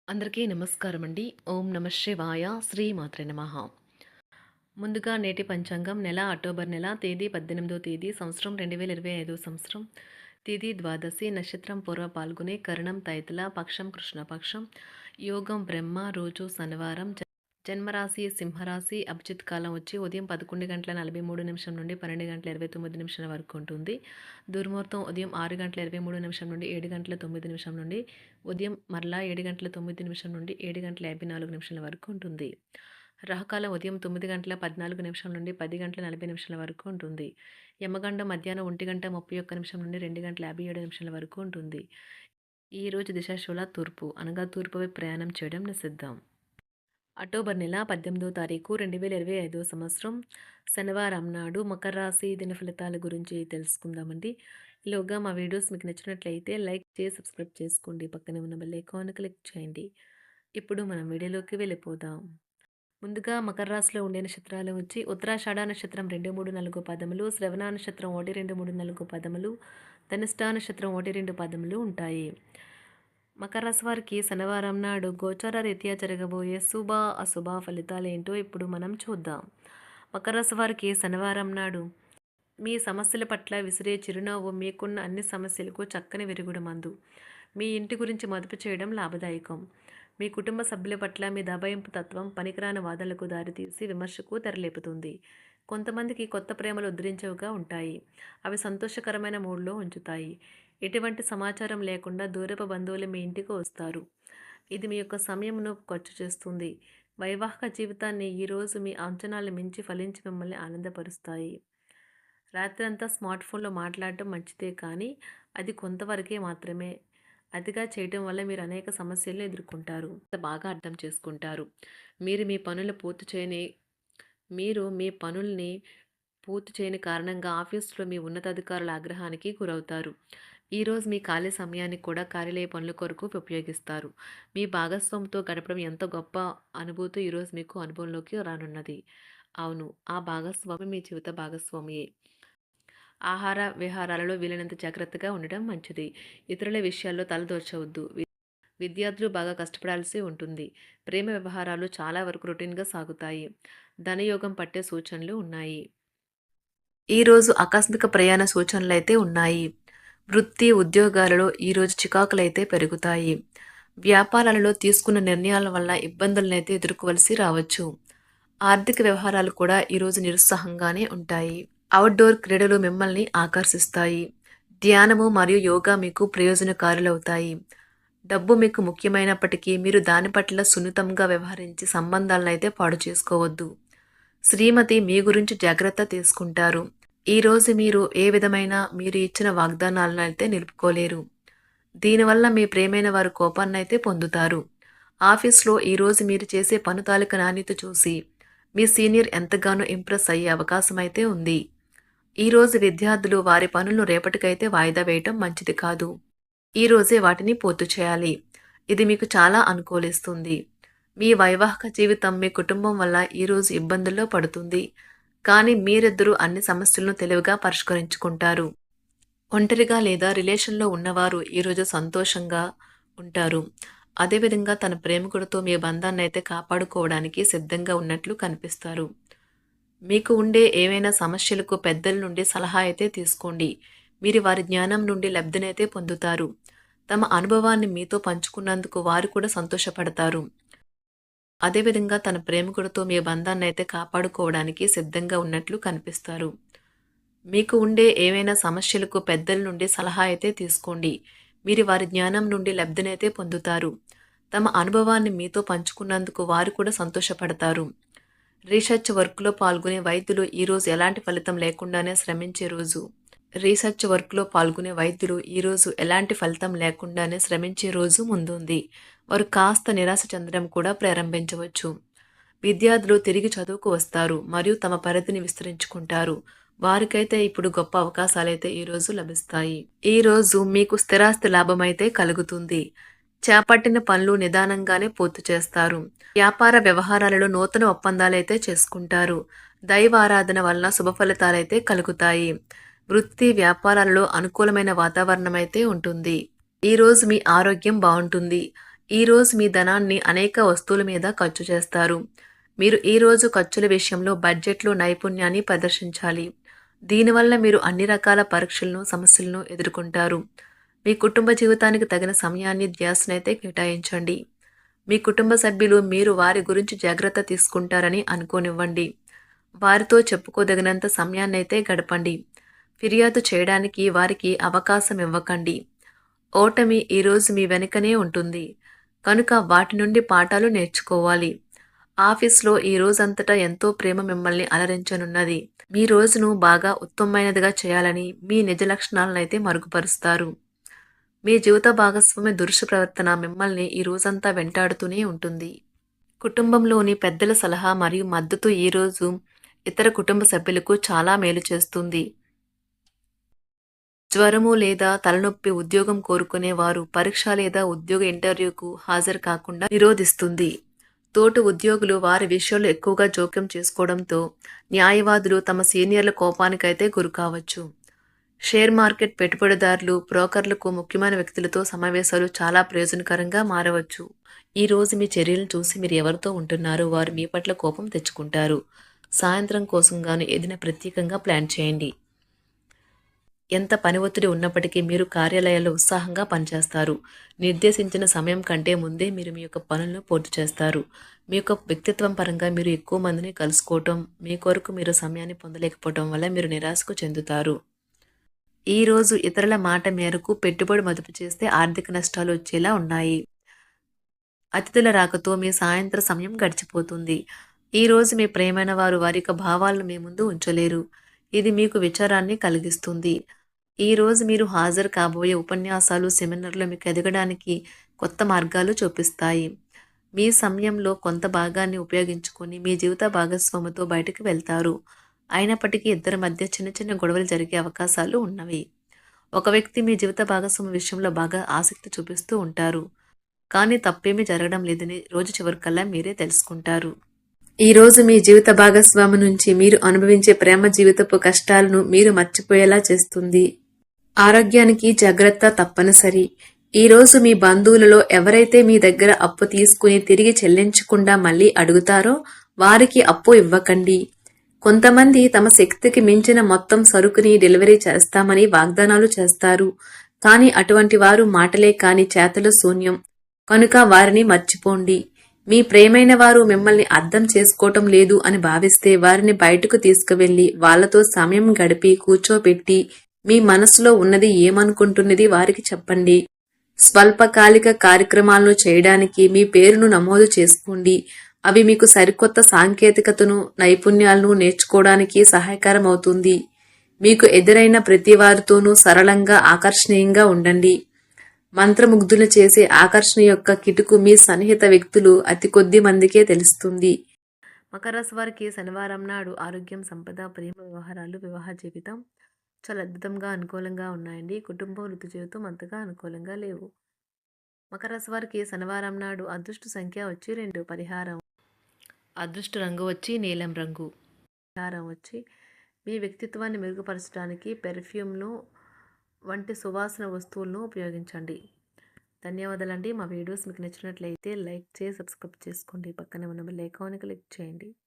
అందరికీ నమస్కారం అండి. ఓం నమ శివాయ. శ్రీమాత్రే నమః. ముందుగా నేటి పంచాంగం నెల అక్టోబర్ నెల తేదీ 18వ తేదీ సంవత్సరం 2025 సంవత్సరం తిథి ద్వాదశి నక్షత్రం పూర్వ పాల్గొనే కరణం తైతల పక్షం కృష్ణపక్షం యోగం బ్రహ్మ రోజు శనివారం జన్మరాశి సింహరాశి అభిజిత్ కాలం వచ్చి ఉదయం 11:43 నుండి 12:29 వరకు ఉంటుంది. దుర్ముహూర్తం ఉదయం 6:23 నుండి 7:09 నుండి ఉదయం మరలా 7:09 నుండి 7:54 వరకు ఉంటుంది. రాహుకాలం ఉదయం 9:14 నుండి 10:40 వరకు ఉంటుంది. యమగండం మధ్యాహ్నం 1:31 నుండి 2:57 వరకు ఉంటుంది. ఈరోజు దిశాశూల తూర్పు అనగా తూర్పు వైపు ప్రయాణం చేయడం నిషిద్ధం. అక్టోబర్ నెల 18వ తారీఖు 2025 సంవత్సరం శనివారం నాడు మకర రాశి దిన ఫలితాల గురించి తెలుసుకుందామండి. ఈలోగా మా వీడియోస్ మీకు నచ్చినట్లయితే లైక్ చేసి సబ్స్క్రైబ్ చేసుకోండి. పక్కనే ఉన్న బెల్ ఐకాన్ క్లిక్ చేయండి. ఇప్పుడు మనం వీడియోలోకి వెళ్ళిపోదాం. ముందుగా మకర రాశిలో ఉండే నక్షత్రాలు వచ్చి ఉత్తరాషాఢ నక్షత్రం 2, 3, 4 పదములు, శ్రవణ నక్షత్రం 1, 2, 3, 4 పదములు, ధనిష్ట నక్షత్రం 1, 2 పదములు ఉంటాయి. మకర రాశి వారికి శనివారం నాడు గోచార రీత్యా జరగబోయే శుభ అశుభ ఫలితాలు ఏంటో ఇప్పుడు మనం చూద్దాం. మకర రాశి వారికి శనివారం నాడు మీ సమస్యల పట్ల విసిరే చిరునవ్వు మీకున్న అన్ని సమస్యలకు చక్కని విరుగుడు మందు. మీ ఇంటి గురించి మదుపు చేయడం లాభదాయకం. మీ కుటుంబ సభ్యుల పట్ల మీ దబాయింపు తత్వం పనికిరాని వాదనలకు దారితీసి విమర్శకు తెరలేపుతుంది. కొంతమందికి కొత్త ప్రేమలు ఉద్ధరించేవిగా ఉంటాయి. అవి సంతోషకరమైన మూడ్లో ఉంచుతాయి. ఎటువంటి సమాచారం లేకుండా దూరపు బంధువులు మీ ఇంటికి వస్తారు. ఇది మీ యొక్క సమయంను ఖర్చు చేస్తుంది. వైవాహిక జీవితాన్ని ఈరోజు మీ అంచనాలు మించి ఫలించి మిమ్మల్ని ఆనందపరుస్తాయి. రాత్రంతా స్మార్ట్ ఫోన్లో మాట్లాడటం మంచిదే, కానీ అది కొంతవరకే మాత్రమే. అతిగా చేయటం వల్ల మీరు అనేక సమస్యలను ఎదుర్కొంటారు. బాగా అర్థం చేసుకుంటారు. మీరు మీ పనులు పూర్తి చేయని కారణంగా ఆఫీసులో మీ ఉన్నతాధికారుల ఆగ్రహానికి గురవుతారు. ఈరోజు మీ ఖాళీ సమయాన్ని కూడా కార్యాలయ పనుల కొరకు ఉపయోగిస్తారు. మీ భాగస్వామితో గడపడం ఎంత గొప్ప అనుభూతి ఈరోజు మీకు అనుభవంలోకి రానున్నది. అవును, ఆ భాగస్వామి మీ జీవిత భాగస్వామియే. ఆహార విహారాలలో వీలైనంత జాగ్రత్తగా ఉండడం మంచిది. ఇతరుల విషయాల్లో తలదూర్చవద్దు. విద్యార్థులు బాగా కష్టపడాల్సి ఉంటుంది. ప్రేమ వ్యవహారాలు చాలా వరకు రొటీన్గా సాగుతాయి. ధనయోగం పట్టే సూచనలు ఉన్నాయి. ఈరోజు ఆకస్మిక ప్రయాణ సూచనలు అయితే ఉన్నాయి. వృత్తి ఉద్యోగాలలో ఈరోజు చికాకులైతే పెరుగుతాయి. వ్యాపారాలలో తీసుకున్న నిర్ణయాల వల్ల ఇబ్బందులనైతే ఎదుర్కోవలసి రావచ్చు. ఆర్థిక వ్యవహారాలు కూడా ఈరోజు నిరుత్సాహంగానే ఉంటాయి. అవుట్డోర్ క్రీడలు మిమ్మల్ని ఆకర్షిస్తాయి. ధ్యానము మరియు యోగా మీకు ప్రయోజనకారులవుతాయి. డబ్బు మీకు ముఖ్యమైనప్పటికీ మీరు దాని పట్ల సున్నితంగా వ్యవహరించి సంబంధాలను అయితే పాడు చేసుకోవద్దు. శ్రీమతి మీ గురించి జాగ్రత్త తీసుకుంటారు. ఈరోజు మీరు ఏ విధమైన మీరు ఇచ్చిన వాగ్దానాలను అయితే నిలుపుకోలేరు. దీనివల్ల మీ ప్రేమైన వారు కోపాన్నైతే పొందుతారు. ఆఫీస్లో ఈరోజు మీరు చేసే పను తాలూకు నాణ్యత చూసి మీ సీనియర్ ఎంతగానో ఇంప్రెస్ అయ్యే అవకాశం అయితే ఉంది. ఈరోజు విద్యార్థులు వారి పనులను రేపటికైతే వాయిదా వేయటం మంచిది కాదు. ఈరోజే వాటిని పూర్తి చేయాలి. ఇది మీకు చాలా అనుకూలిస్తుంది. మీ వైవాహిక జీవితం మీ కుటుంబం వల్ల ఈరోజు ఇబ్బందుల్లో పడుతుంది, కానీ మీరిద్దరూ అన్ని సమస్యలను తెలివిగా పరిష్కరించుకుంటారు. ఒంటరిగా లేదా రిలేషన్లో ఉన్నవారు ఈరోజు సంతోషంగా ఉంటారు. అదేవిధంగా తన ప్రేమికుడితో మీ బంధాన్ని అయితే కాపాడుకోవడానికి సిద్ధంగా ఉన్నట్లు కనిపిస్తారు. మీకు ఉండే ఏవైనా సమస్యలకు పెద్దల నుండి సలహా అయితే తీసుకోండి. మీరు వారి జ్ఞానం నుండి లబ్ధినైతే పొందుతారు. తమ అనుభవాన్ని మీతో పంచుకున్నందుకు వారు కూడా సంతోషపడతారు. అదేవిధంగా తన ప్రేమికుడితో మీ బంధాన్ని అయితే కాపాడుకోవడానికి సిద్ధంగా ఉన్నట్లు కనిపిస్తారు. మీకు ఉండే ఏవైనా సమస్యలకు పెద్దల నుండి సలహా అయితే తీసుకోండి. మీరు వారి జ్ఞానం నుండి లబ్ధినైతే పొందుతారు. తమ అనుభవాన్ని మీతో పంచుకున్నందుకు వారు కూడా సంతోషపడతారు. రీసెర్చ్ వర్క్లో పాల్గొనే వైద్యులు ఈరోజు ఎలాంటి ఫలితం లేకుండానే శ్రమించే రోజు. ఈరోజు ఎలాంటి ఫలితం లేకుండానే శ్రమించే రోజు ముందుంది. వారు కాస్త నిరాశ చెందడం కూడా ప్రారంభించవచ్చు. విద్యార్థులు తిరిగి చదువుకు వస్తారు మరియు తమ పరిధిని విస్తరించుకుంటారు. వారికైతే ఇప్పుడు గొప్ప అవకాశాలైతే ఈరోజు లభిస్తాయి. ఈరోజు మీకు స్థిరాస్తి లాభమైతే కలుగుతుంది. చేపట్టిన పనులు నిదానంగానే పూర్తి చేస్తారు. వ్యాపార వ్యవహారాలలో నూతన ఒప్పందాలైతే చేసుకుంటారు. దైవ ఆరాధన వలన శుభ ఫలితాలైతే కలుగుతాయి. వృత్తి వ్యాపారాలలో అనుకూలమైన వాతావరణం అయితే ఉంటుంది. ఈరోజు మీ ఆరోగ్యం బాగుంటుంది. ఈరోజు మీ ధనాన్ని అనేక వస్తువుల మీద ఖర్చు చేస్తారు. మీరు ఈరోజు ఖర్చుల విషయంలో బడ్జెట్లో నైపుణ్యాన్ని ప్రదర్శించాలి. దీనివల్ల మీరు అన్ని రకాల పరీక్షలను, సమస్యలను ఎదుర్కొంటారు. మీ కుటుంబ జీవితానికి తగిన సమయాన్ని, ధ్యాసనైతే కేటాయించండి. మీ కుటుంబ సభ్యులు మీరు వారి గురించి జాగ్రత్త తీసుకుంటారని అనుకోనివ్వండి. వారితో చెప్పుకోదగినంత సమయాన్నైతే గడపండి. ఫిర్యాదు చేయడానికి వారికి అవకాశం ఇవ్వకండి. ఓటమి ఈరోజు మీ వెనుకనే ఉంటుంది. కనుక వాటి నుండి పాఠాలు నేర్చుకోవాలి. ఆఫీస్‌లో ఈ రోజంతటా ఎంతో ప్రేమ మిమ్మల్ని అలరించనున్నది. మీ రోజును బాగా ఉత్తమమైనదిగా చేయాలని మీ నిజ లక్షణాలనైతే మరుగుపరుస్తారు. మీ జీవిత భాగస్వామి దురుసు ప్రవర్తన మిమ్మల్ని ఈ రోజంతా వెంటాడుతూనే ఉంటుంది. కుటుంబంలోని పెద్దల సలహా మరియు మద్దతు ఈరోజు ఇతర కుటుంబ సభ్యులకు చాలా మేలు చేస్తుంది. జ్వరము లేదా తలనొప్పి ఉద్యోగం కోరుకునేవారు పరీక్ష లేదా ఉద్యోగ ఇంటర్వ్యూకు హాజరు కాకుండా నిరోధిస్తుంది. తోటి ఉద్యోగులు వారి విషయంలో ఎక్కువగా జోక్యం చేసుకోవడంతో న్యాయవాదులు తమ సీనియర్ల కోపానికైతే గురికావచ్చు. షేర్ మార్కెట్ పెట్టుబడిదారులు, బ్రోకర్లకు ముఖ్యమైన వ్యక్తులతో సమావేశాలు చాలా ప్రయోజనకరంగా మారవచ్చు. ఈ రోజు మీ చర్యలను చూసి మీరు ఎవరితో ఉంటున్నారో వారు మీ పట్ల కోపం తెచ్చుకుంటారు. సాయంత్రం కోసం గాను ఏదైనా ప్రత్యేకంగా ప్లాన్ చేయండి. ఎంత పని ఒత్తిడి ఉన్నప్పటికీ మీరు కార్యాలయాల్లో ఉత్సాహంగా పనిచేస్తారు. నిర్దేశించిన సమయం కంటే ముందే మీరు మీ యొక్క పనులను పూర్తి చేస్తారు. మీ యొక్క వ్యక్తిత్వం పరంగా మీరు ఎక్కువ మందిని కలుసుకోవటం, మీ కొరకు మీరు సమయాన్ని పొందలేకపోవటం వల్ల మీరు నిరాశకు చెందుతారు. ఈరోజు ఇతరుల మాట మేరకు పెట్టుబడి మదుపు చేస్తే ఆర్థిక నష్టాలు వచ్చేలా ఉన్నాయి. అతిథుల రాకతో మీ సాయంత్ర సమయం గడిచిపోతుంది. ఈరోజు మీ ప్రియమైన వారు వారి యొక్క భావాలను మీ ముందు ఉంచలేరు. ఇది మీకు విచారాన్ని కలిగిస్తుంది. ఈరోజు మీరు హాజరు కాబోయే ఉపన్యాసాలు, సెమినార్లు మీకు ఎదగడానికి కొత్త మార్గాలు చూపిస్తాయి. మీ సమయంలో కొంత భాగాన్ని ఉపయోగించుకొని మీ జీవిత భాగస్వామితో బయటకు వెళ్తారు. అయినప్పటికీ ఇద్దరి మధ్య చిన్న చిన్న గొడవలు జరిగే అవకాశాలు ఉన్నవి. ఒక వ్యక్తి మీ జీవిత భాగస్వామి విషయంలో బాగా ఆసక్తి చూపిస్తూ ఉంటారు. కానీ తప్పేమీ జరగడం లేదని రోజు చివరికల్లా మీరే తెలుసుకుంటారు. ఈరోజు మీ జీవిత భాగస్వామి నుంచి మీరు అనుభవించే ప్రేమ జీవితపు కష్టాలను మీరు మర్చిపోయేలా చేస్తుంది. ఆరోగ్యానికి జాగ్రత్త తప్పనిసరి. ఈరోజు మీ బంధువులలో ఎవరైతే మీ దగ్గర అప్పు తీసుకుని తిరిగి చెల్లించకుండా మళ్ళీ అడుగుతారో వారికి అప్పు ఇవ్వకండి. కొంతమంది తమ శక్తికి మించిన మొత్తం సరుకుని డెలివరీ చేస్తామని వాగ్దానాలు చేస్తారు. కానీ అటువంటి వారు మాటలే కాని చేతలు శూన్యం. కనుక వారిని మర్చిపోండి. మీ ప్రియమైన వారు మిమ్మల్ని అర్థం చేసుకోవటం లేదు అని భావిస్తే వారిని బయటకు తీసుకువెళ్లి వాళ్లతో సమయం గడిపి కూర్చోబెట్టి మీ మనసులో ఉన్నది ఏమనుకుంటున్నది వారికి చెప్పండి. స్వల్పకాలిక కార్యక్రమాలను చేయడానికి మీ పేరును నమోదు చేసుకోండి. అవి మీకు సరికొత్త సాంకేతికతను, నైపుణ్యాలను నేర్చుకోవడానికి సహాయకరం అవుతుంది. మీకు ఎదురైన ప్రతి వారితోనూ సరళంగా, ఆకర్షణీయంగా ఉండండి. మంత్రముగ్ధులు చేసే ఆకర్షణ యొక్క కిటుకు మీ సన్నిహిత వ్యక్తులు అతి కొద్ది మందికే తెలుస్తుంది. మకర రాశి వారికి శనివారం నాడు ఆరోగ్యం, సంపద, ప్రేమ వ్యవహారాలు, వివాహ జీవితం చాలా అద్భుతంగా అనుకూలంగా ఉన్నాయండి. కుటుంబం, వృత్తి జీవితం అంతగా అనుకూలంగా లేవు. మకర రాశి వారికి శనివారం నాడు అదృష్ట సంఖ్య వచ్చి 2, పరిహారం అదృష్ట రంగు వచ్చి నీలం రంగు. పరిహారం వచ్చి మీ వ్యక్తిత్వాన్ని మెరుగుపరచడానికి పెర్ఫ్యూమ్ను వంటి సువాసన వస్తువులను ఉపయోగించండి. ధన్యవాదాలండి. మా వీడియోస్ మీకు నచ్చినట్లయితే లైక్ చేసి సబ్స్క్రైబ్ చేసుకోండి. పక్కనే ఉన్న బెల్ ఐకాన్ని క్లిక్ చేయండి.